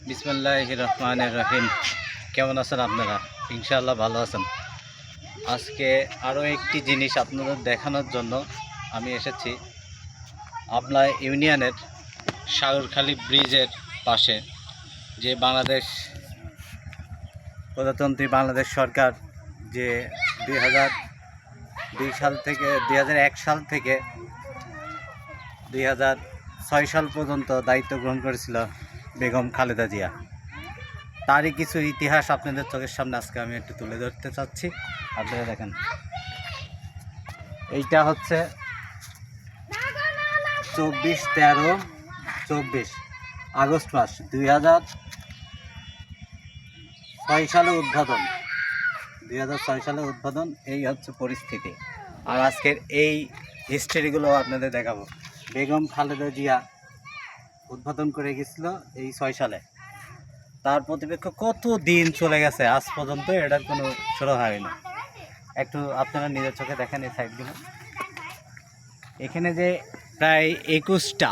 বিসমিল্লাহির রহমানির রহিম। কেমন আছেন আপনারা? ইনশাআল্লাহ ভালো আছেন। আজকে আরও একটি জিনিস আপনাদের দেখানোর জন্য আমি এসেছি আপনার ইউনিয়নের সাগরখালী ব্রিজের পাশে, যে বাংলাদেশ প্রজাতন্ত্রী বাংলাদেশ সরকার যে 2001 সাল থেকে 2006 সাল পর্যন্ত দায়িত্ব গ্রহণ করেছিল বেগম খালেদা জিয়া, তারই কিছু ইতিহাস আপনাদের চোখের সামনে আজকে আমি একটু তুলে ধরতে চাচ্ছি। আপনারা দেখেন, এইটা হচ্ছে 24 আগস্ট মাস 2006 সালে উদ্বোধন। 2006 সালে উদ্বোধন। এই হচ্ছে পরিস্থিতি। আর আজকের এই হিস্ট্রিগুলো আপনাদের দেখাবো। বেগম খালেদা জিয়া উদ্বোধন করে গেছিল এই 6 সালে। তার প্রতিপক্ষ কত দিন চলে গেছে, আজ পর্যন্ত এটার কোনো শুরু হয়নি। একটু আপনারা নিজের চোখে দেখেন এই সাইডগুলো। এখানে যে প্রায় 21টা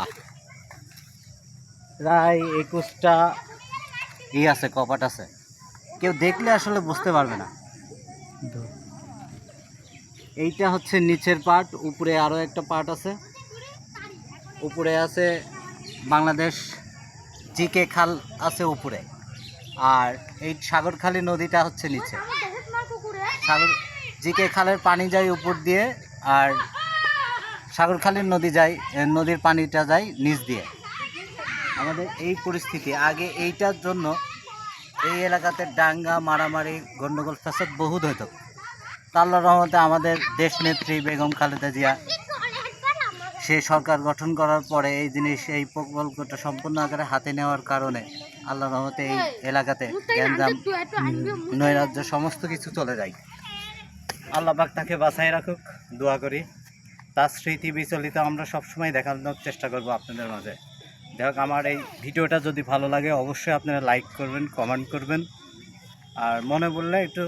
আছে, কপাট আছে। কেউ দেখলে আসলে বুঝতে পারবে না। এইটা হচ্ছে নিচের পার্ট, উপরে আরও একটা পার্ট আছে। উপরে আছে বাংলাদেশ জিকে খাল আছে উপরে, আর এই সাগরখালী নদীটা হচ্ছে নিচে। জিকে খালের পানি যায় উপর দিয়ে, আর সাগরখালীর নদীর পানিটা যায় নিচ দিয়ে। আমাদের এই পরিস্থিতি। আগে এইটার জন্য এই এলাকাতে দাঙ্গা, মারামারি, গণ্ডগোল ফাসাদ বহুত হতো। আল্লাহর রহমতে আমাদের দেশনেত্রী বেগম খালেদা জিয়া সে সরকার গঠন করার পরে এই প্রকল্পটা সম্পূর্ণ আকারে হাতে নেওয়ার কারণে আল্লাহর রহমতে এই এলাকাতে গ্যাঞ্জাম, নৈরাজ্য সমস্ত কিছু চলে যায়। আল্লাহ পাক তাকে বাঁচাই রাখুক, দোয়া করি। তার স্মৃতি বিচলিত আমরা সবসময় দেখানোর চেষ্টা করব আপনাদের মাঝে। দেখ, আমার এই ভিডিওটা যদি ভালো লাগে অবশ্যই আপনারা লাইক করবেন, কমেন্ট করবেন, আর মনে বললে একটু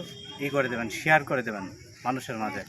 করে দেবেন, শেয়ার করে দেবেন মানুষের মাঝে।